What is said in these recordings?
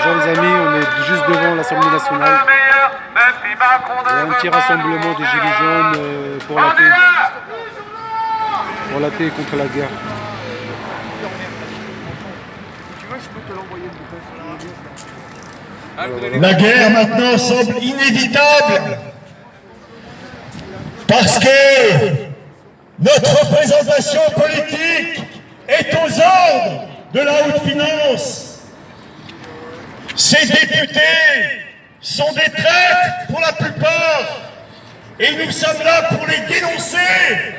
Bonjour les amis, on est juste devant l'Assemblée nationale. Il y a un petit rassemblement des Gilets jaunes pour la paix. Pour la paix contre la guerre. La guerre maintenant semble inévitable parce que notre représentation politique est aux ordres de la haute finance. Ces députés sont des traîtres pour la plupart et nous sommes là pour les dénoncer.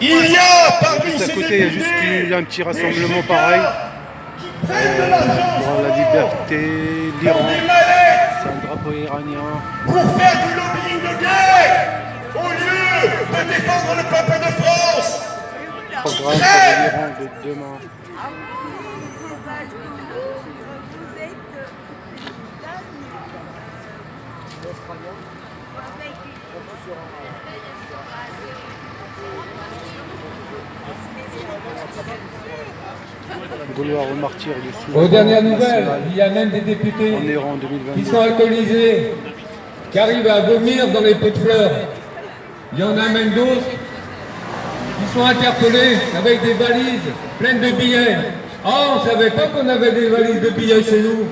Il y a parmi Juste à ces côté, il y a juste députés un petit rassemblement pareil. Pour la liberté, l'Iran. C'est un drapeau iranien. pour faire du lobbying de guerre au lieu de défendre le peuple de France. Programme pour l'Iran de demain. Gaulois au martyr du Soudan. Aux dernières nouvelles, il y a même des députés En Iran en qui 2022. sont alcoolisés, qui arrivent à vomir dans les pots de fleurs. Il y en a même d'autres qui sont interpellés avec des valises pleines de billets. Ah, on ne savait pas qu'on avait des valises de billets chez nous.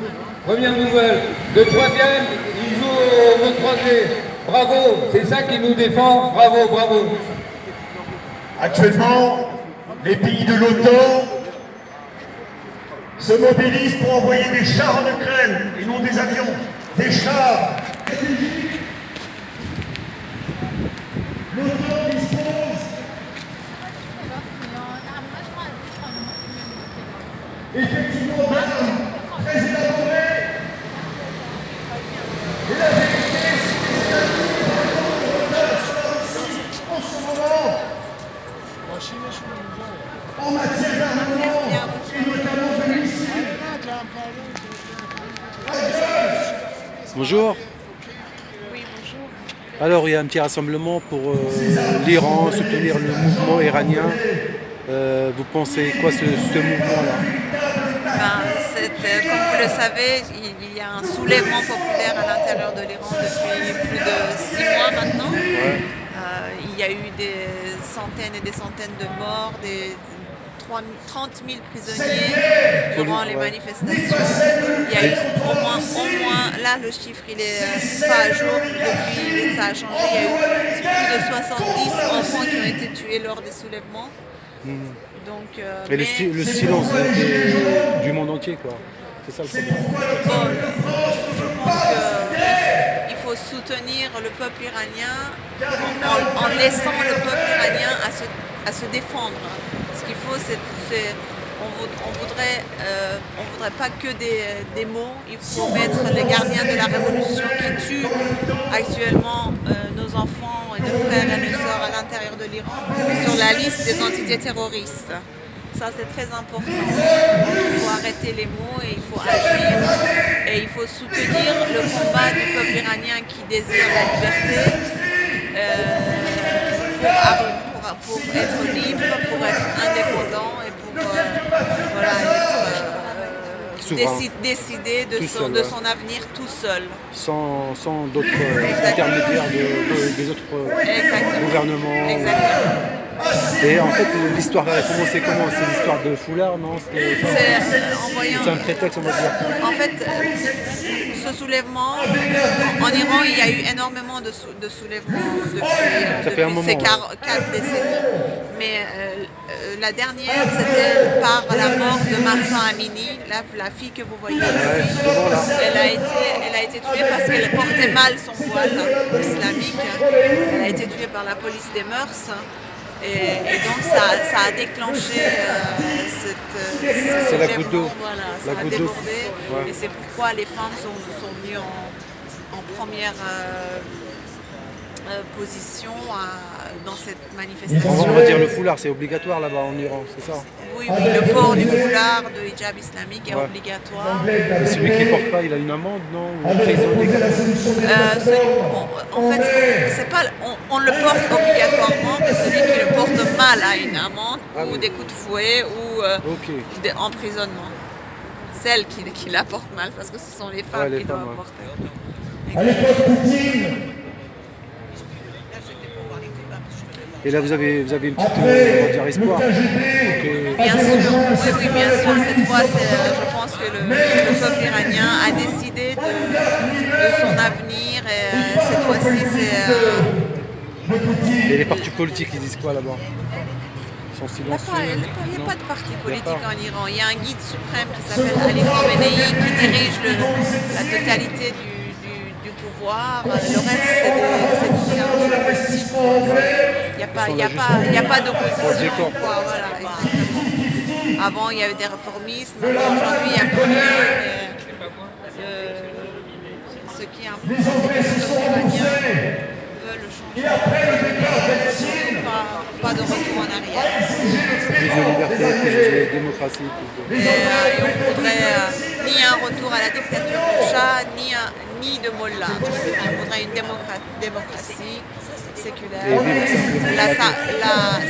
Première nouvelle. Le troisième, il joue au troisième. Bravo, c'est ça qui nous défend. Bravo, bravo. Actuellement, les pays de l'OTAN se mobilisent pour envoyer des chars en Ukraine et non des avions, des chars. L'OTAN dispose effectivement d'armes très élaborées. Et la vérité, c'est que les États-Unis prennent le retard sur la Russie en ce moment. En matière d'armement et notamment de missiles. Bonjour. Oui, bonjour. Alors il y a un petit rassemblement pour l'Iran, soutenir le mouvement iranien. Vous pensez quoi ce mouvement-là? Comme vous le savez, il y a un soulèvement populaire à l'intérieur de l'Iran depuis plus de 6 mois maintenant. Il y a eu des centaines et des centaines de morts, des 30 000 prisonniers durant les manifestations. Il y a eu au moins, là le chiffre il est pas à jour depuis que ça a changé, il y a eu plus de 70 enfants qui ont été tués lors des soulèvements. Donc, Et le silence du monde entier, quoi. C'est ça le problème. Bon, je pense qu'il faut soutenir le peuple iranien en laissant le peuple iranien à se défendre. Ce qu'il faut, on voudrait pas que des mots. Il faut mettre les gardiens de la révolution qui tuent actuellement nos enfants et nos frères et nos sœurs à l'intérieur de l'Iran sur la liste des entités terroristes. Ça, c'est très important. Il faut arrêter les mots et il faut agir. Et il faut soutenir le combat du peuple iranien qui désire la liberté pour être libre, pour être indépendant et pour décider de son avenir tout seul. Sans d'autres intermédiaires des autres gouvernements. Exactement. Et en fait, l'histoire a commencé comment? C'est l'histoire de foulard, non? C'est un prétexte, on va dire. En fait, ce soulèvement, en Iran, il y a eu énormément de soulèvements depuis ces 4 décennies. Mais la dernière, c'était par la mort de Mahsa Amini, la fille que vous voyez ici. Elle a été tuée parce qu'elle portait mal son voile islamique. Elle a été tuée par la police des mœurs. Et donc ça a déclenché c'est la goutte d'eau. Voilà, ça a débordé. Et c'est pourquoi les femmes sont venues en première position dans cette manifestation. On va dire le foulard, c'est obligatoire là-bas en Iran, c'est ça? Oui, le port du foulard, de hijab islamique est obligatoire. Et celui qui ne porte pas, il a une amende, non? Ou une prison? En fait, c'est pas, on le porte obligatoirement, mais celui qui le porte mal a une amende ou des coups de fouet ou emprisonnement. celles qui la portent mal, parce que ce sont les femmes qui doivent porter. À l'époque Poutine, Et là, vous avez une petite on va dire, espoir. Bien sûr, oui, bien sûr. Cette fois, je pense que le peuple iranien a décidé de son avenir. Et cette fois-ci, Et les partis politiques, ils disent quoi là-bas? Ils sont silencieux. il n'y a pas de parti politique en Iran. Il y a un guide suprême qui s'appelle Ali Khamenei qui dirige la totalité du pouvoir. Le reste, c'est du service. Il n'y a pas d'opposition. Voilà, exactement. Avant, il y avait des réformistes. Maintenant, aujourd'hui, il y a plus. Ce qui est important, c'est que les Iraniens veulent le changer. Pas de retour en arrière. Plus de liberté, plus de démocratie. Et on ne voudrait ni un retour à la dictature du Shah, ni de Mollah. On voudrait une démocratie séculaire, la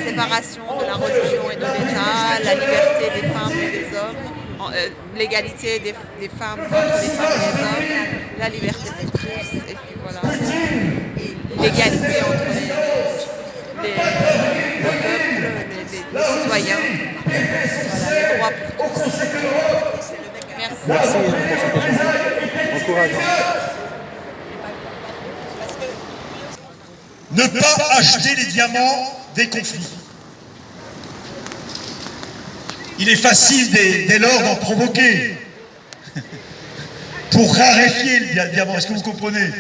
séparation de la religion et de l'État, la liberté des femmes et des hommes, l'égalité des femmes entre les femmes et les hommes, la liberté de tous, et puis voilà, l'égalité entre les peuples, les citoyens, voilà, les droits pour tous. Merci. Merci pour cette échange. Encourage. ne pas acheter les diamants des conflits. Il est facile dès lors d'en provoquer pour raréfier le diamant. Est-ce que vous comprenez?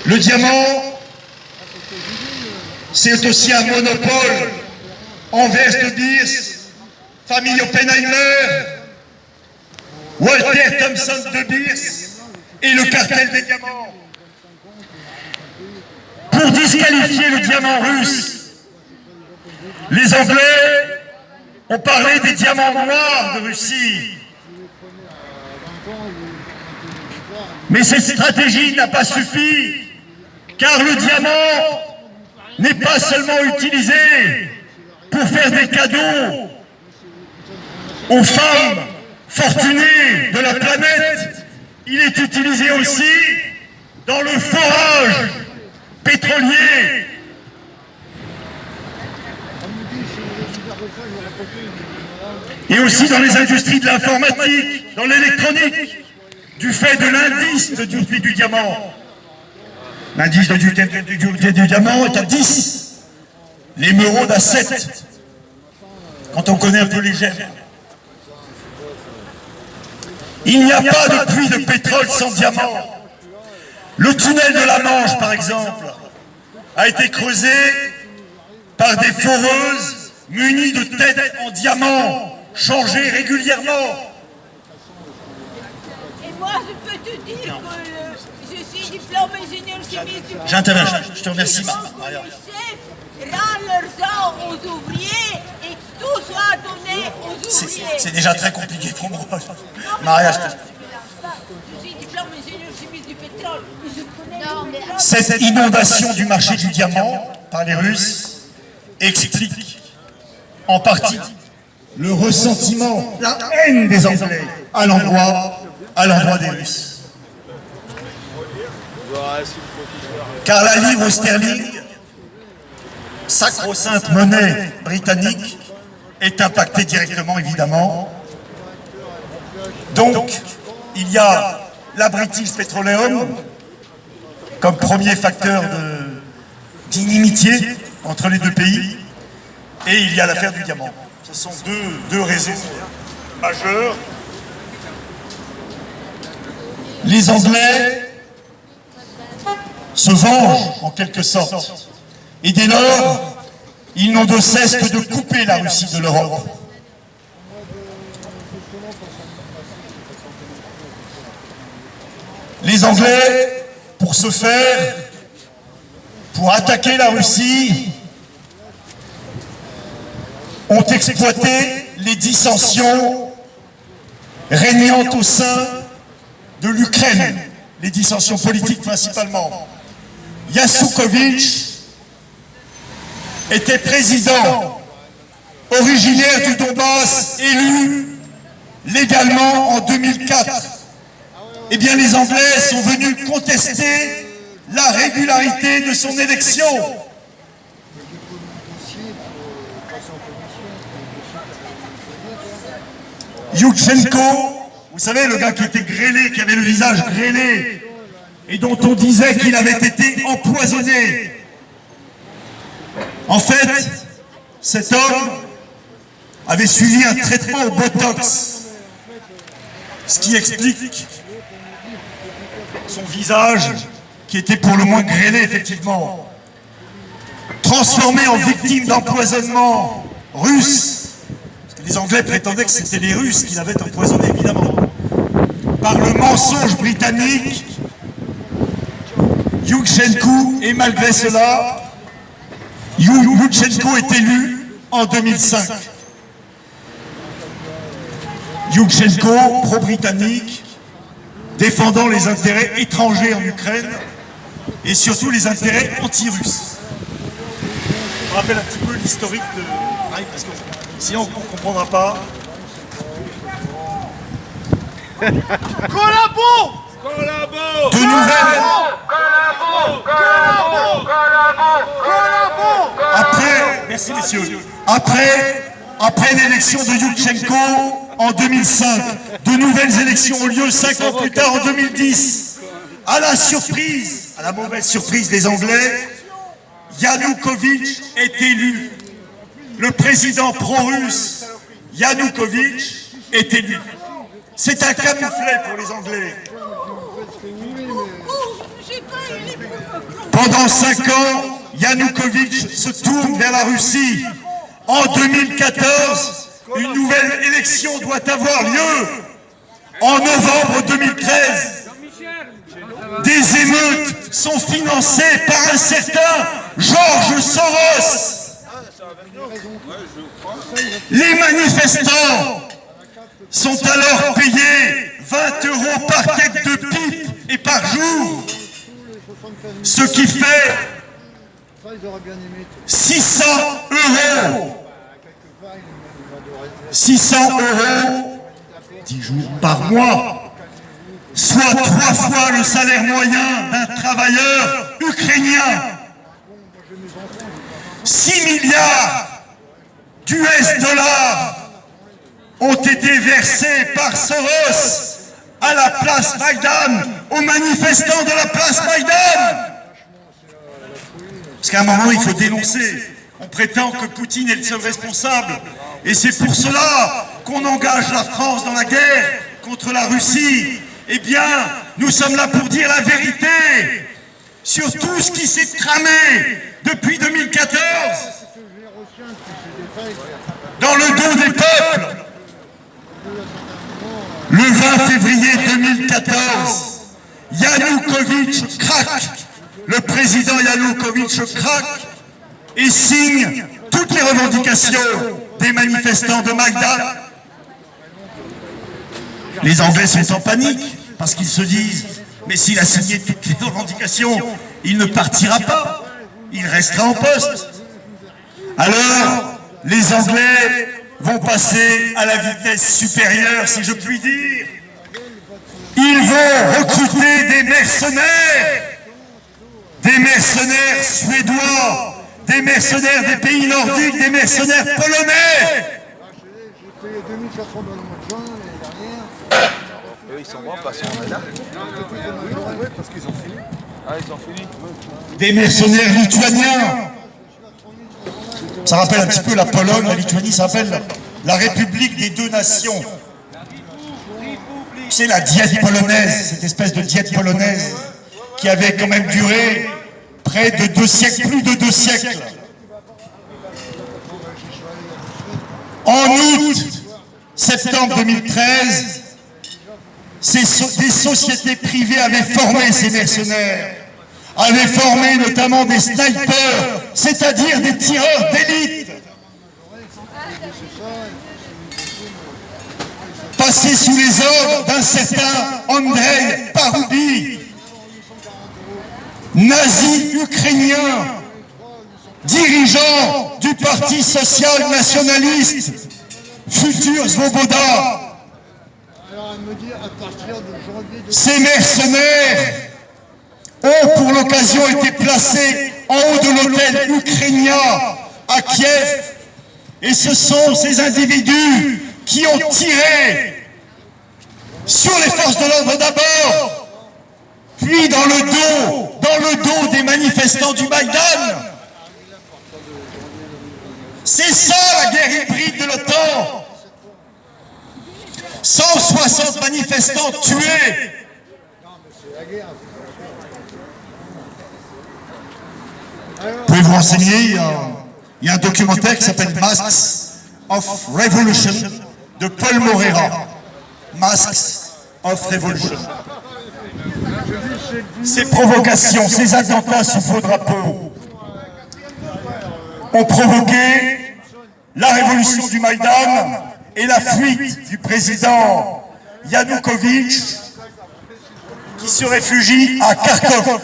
Le diamant, c'est aussi un monopole. Anvers de Beers, famille Oppenheimer, Walter Thompson de Beers et le cartel des diamants. Pour disqualifier le diamant russe, les Anglais ont parlé des diamants noirs de Russie. Mais cette stratégie n'a pas suffi, car le diamant n'est pas seulement utilisé pour faire des cadeaux aux femmes fortunées de la planète, il est utilisé aussi dans le forage pétrolier. Et aussi dans les industries de l'informatique, dans l'électronique, du fait de l'indice du diamant. L'indice du diamant est à 10, l'émeraude à 7, quand on connaît un peu les gemmes. Il n'y a pas de puits de pétrole sans diamant. Le tunnel de la Manche, par exemple, a été creusé par des foreuses munies de têtes en diamant, changées régulièrement. Et moi, je peux te dire que je suis diplômé ingénieur chimiste du pétrole. J'interviens, je te remercie, Maria. Les chefs rendent l'argent aux ouvriers et tout soit donné aux ouvriers. C'est déjà très compliqué pour moi. Maria, je suis diplômé ingénieur chimiste du pétrole. Cette inondation du marché du diamant par les Russes explique en partie le ressentiment, la haine des Anglais à l'endroit des Russes. Car la livre sterling, sacro-sainte monnaie britannique, est impactée directement, évidemment. Donc, il y a la British Petroleum comme premier facteur d'inimitié entre les deux pays, et il y a l'affaire du diamant. Ce sont deux raisons majeures. Les Anglais se vengent en quelque sorte, et dès lors, ils n'ont de cesse que de couper la Russie de l'Europe. Les Anglais, pour ce faire, pour attaquer la Russie, ont exploité les dissensions régnant au sein de l'Ukraine, les dissensions politiques principalement. Yanukovych était président originaire originaires du Donbass élus légalement en 2004. Eh bien, les Anglais sont venus contester la régularité de son élection. Youtchenko, vous savez, le gars qui était grêlé, qui avait le visage grêlé, et dont on disait qu'il avait été empoisonné. En fait, cet homme avait suivi un traitement au Botox, ce qui explique son visage, qui était pour le moins grêlé, effectivement, transformé en victime d'empoisonnement russe. Les Anglais prétendaient que c'était les Russes qui l'avaient empoisonné, évidemment. Par le mensonge britannique, Youtchenko, et malgré cela, Youtchenko est élu en 2005. Youtchenko, pro-britannique, défendant les intérêts étrangers en Ukraine et surtout les intérêts anti-russes. Je rappelle un petit peu l'historique de... parce que sinon on ne comprendra pas. Collabo! Collabo! De nouvelles... Après, merci messieurs, après l'élection de Youtchenko en 2005, de nouvelles élections ont lieu 5 ans plus tard en 2010. À la surprise, à la mauvaise surprise des Anglais, Yanukovych est élu. Le président pro-russe Yanukovych est élu. C'est un camouflet pour les Anglais. Pendant 5 ans, Yanukovych se tourne vers la Russie. En 2014, une nouvelle élection doit avoir lieu. En novembre 2013, des émeutes sont financées par un certain George Soros. Les manifestants sont alors payés 20 € par tête de pipe et par jour, ce qui fait 600 €. 600 € 10 jours par mois, soit 3 fois le salaire moyen d'un travailleur ukrainien. 6 milliards d'US dollars ont été versés par Soros à la place Maïdan, aux manifestants de la place Maïdan. Parce qu'à un moment, il faut dénoncer. On prétend que Poutine est le seul responsable. Et c'est pour cela qu'on engage la France dans la guerre contre la Russie. Eh bien, nous sommes là pour dire la vérité sur tout ce qui s'est tramé depuis 2014 dans le dos des peuples. Le 20 février 2014, Yanukovych craque. Le président Yanukovych craque et signe toutes les revendications des manifestants de Maïdan. Les Anglais sont en panique parce qu'ils se disent « Mais s'il a signé toutes les revendications, il ne partira pas, il restera en poste. » Alors, les Anglais vont passer à la vitesse supérieure, si je puis dire. Ils vont recruter des mercenaires suédois, des mercenaires des pays nordiques, des mercenaires polonais. J'ai payé 2400 € le mois de juin l'année dernière. Eux, ils sont bons parce qu'on est là. Oui, parce qu'ils ont fini. Ah, ils ont fini. Des mercenaires lituaniens. Ça rappelle un petit peu la Pologne, la Lituanie, ça rappelle la République des deux nations. C'est la diète polonaise, cette espèce de diète polonaise qui avait quand même duré près de 2 siècles, plus de 2 siècles. En août, septembre 2013, des sociétés privées avaient formé ces mercenaires, avaient formé notamment des snipers, c'est-à-dire des tireurs d'élite, passés sous les ordres d'un certain Andrei Paroubi, nazi ukrainien, dirigeant du du Parti social nationaliste, futur Svoboda. Alors, elle me dit à partir de janvier... Ces mercenaires ont pour l'occasion été placés en haut de l'hôtel ukrainien à Kiev. Et ce sont ces individus qui ont tiré sur les forces de l'ordre d'abord, puis dans le dos des manifestants du Maïdan. C'est ça la guerre hybride de l'OTAN. 160 manifestants tués. Vous pouvez vous renseigner, il y a un documentaire qui s'appelle Masks of Revolution de Paul Moreira. Masks of Revolution. Ces provocations, ces attentats sous faux drapeau ont provoqué la révolution du Maïdan et la fuite du président Yanukovych qui se réfugie à Kharkov.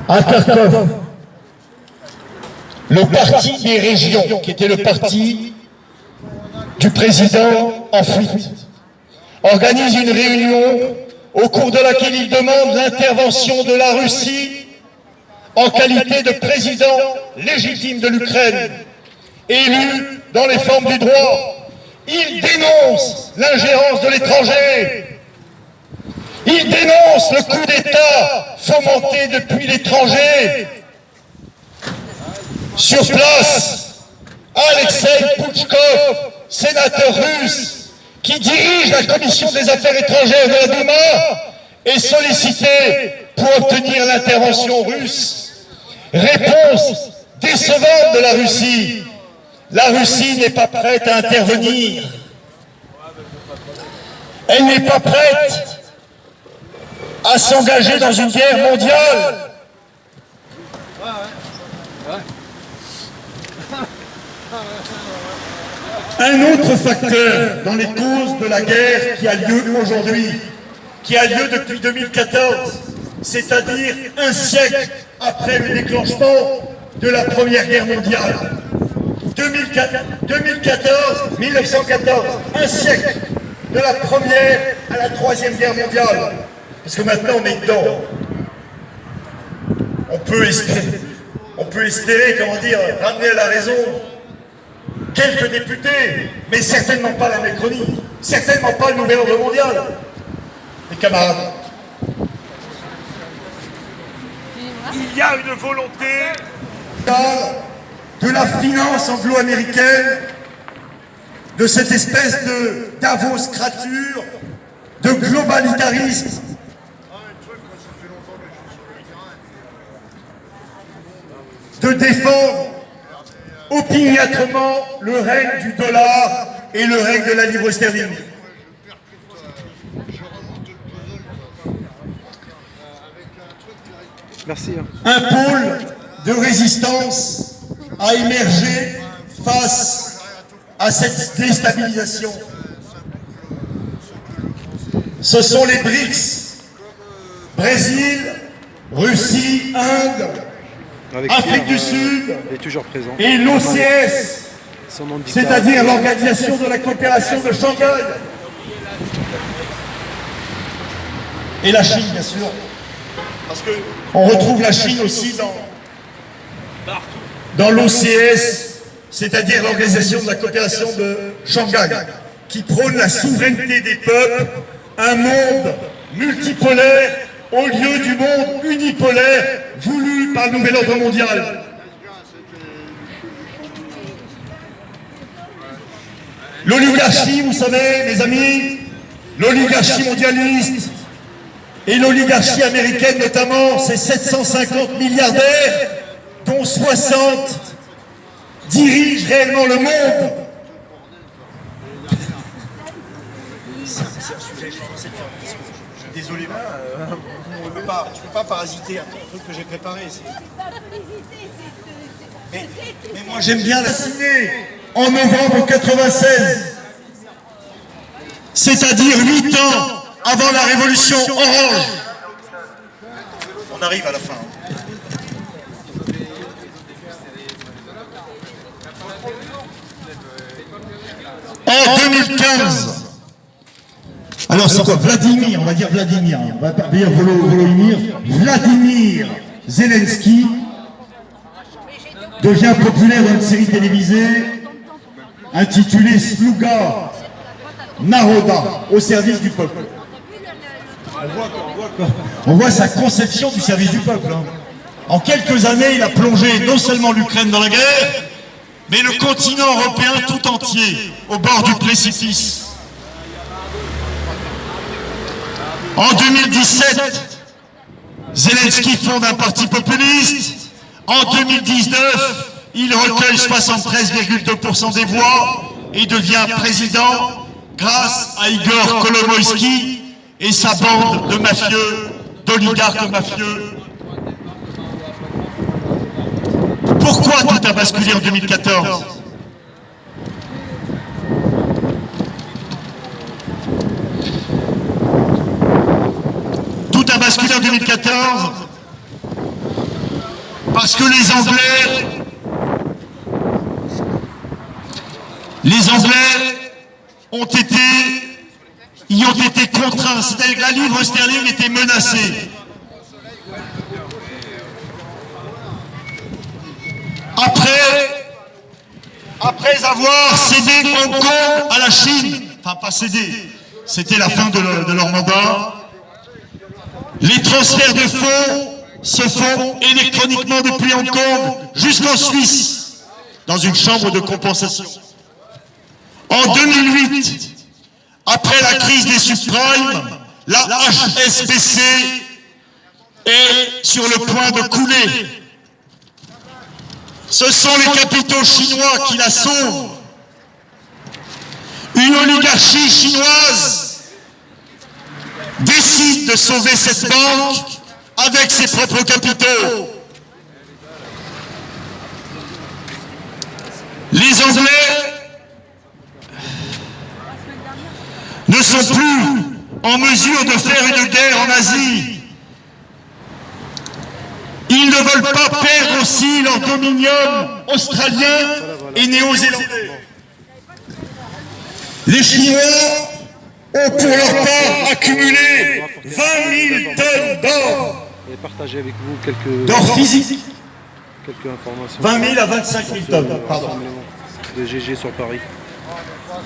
À Kharkov, le parti des régions, qui était le parti du président en fuite, organise une réunion au cours de laquelle il demande l'intervention de la Russie en qualité de président légitime de l'Ukraine, élu dans les formes du droit. Il dénonce l'ingérence de l'étranger. Il dénonce le coup d'État fomenté depuis l'étranger. Sur place, Alexei Pouchkov, sénateur russe, qui dirige la commission des affaires étrangères de la Douma, est sollicité pour obtenir l'intervention russe. Réponse décevante de la Russie. La Russie n'est pas prête à intervenir. Elle n'est pas prête à s'engager dans une guerre mondiale. Un autre facteur dans les causes de la guerre qui a lieu aujourd'hui, qui a lieu depuis 2014, c'est-à-dire un siècle après le déclenchement de la Première Guerre mondiale. 1914, un siècle de la Première à la Troisième Guerre mondiale. Parce que maintenant on est dedans. On peut espérer, comment dire, ramener à la raison quelques députés, mais certainement pas la Macronie, certainement pas le nouvel ordre mondial. Mes camarades. Il y a une volonté de la finance anglo-américaine, de cette espèce de Davos-crature, de globalitarisme, de défendre opiniâtrement le règne du dollar et le règne de la livre sterling. Merci. Un pôle de résistance a émergé face à cette déstabilisation. Ce sont les BRICS, Brésil, Russie, Inde, Afrique du Sud et l'OCS, c'est-à-dire l'Organisation de la coopération de Shanghai. Et la Chine, bien sûr. Parce qu'on retrouve la Chine aussi dans l'OCS, c'est-à-dire l'Organisation de la coopération de Shanghai, qui prône la souveraineté des peuples, un monde multipolaire au lieu du monde unipolaire voulu par le nouvel ordre mondial. L'oligarchie, vous savez, mes amis, l'oligarchie mondialiste et l'oligarchie américaine notamment, c'est 750 milliardaires, dont 60 dirigent réellement le monde. C'est un sujet, je pensais faire une discussion. Je suis désolé, tu ne peux pas parasiter un truc que j'ai préparé. Mais moi j'aime bien la signer en novembre 96, c'est-à-dire 8 ans avant la révolution orange. On arrive à la fin. En 2015, alors c'est quoi? Vladimir, on va dire Vladimir, on va pas dire Volodymyr. Vladimir Zelensky devient populaire dans une série télévisée intitulée Sluga Naroda, au service du peuple. On voit sa conception du service du peuple. Hein. En quelques années, il a plongé non seulement l'Ukraine dans la guerre, mais le continent européen tout entier au bord du précipice. En 2017, Zelensky fonde un parti populiste. En 2019, il recueille 73,2% des voix et devient président grâce à Igor Kolomoïski et sa bande de mafieux, d'oligarques mafieux. Pourquoi tout a basculé en 2014 ? Tout a basculé en 2014 parce que les Anglais y ont été contraints, c'est-à-dire que la livre sterling était menacée. Après avoir cédé Hong Kong à la Chine, enfin pas cédé, c'était la fin de leur mandat, les transferts de fonds se font électroniquement depuis Hong Kong jusqu'en Suisse, dans une chambre de compensation. En 2008, après la crise des subprimes, la HSBC est sur le point de couler. Ce sont les capitaux chinois qui la sauvent. Une oligarchie chinoise décide de sauver cette banque avec ses propres capitaux. Les Anglais ne sont plus en mesure de faire une guerre en Asie. Ils ne veulent pas perdre aussi leur dominium australien et néo-zélandais. Les Chinois ont pour leur part accumulé 20 000 tonnes d'or. Et partager avec vous quelques d'or physique. Quelques informations. 20 000 à 25 000 tonnes, pardon. De GG sur Paris.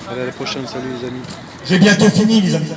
Allez, à la prochaine, salut les amis. J'ai bientôt fini les amis.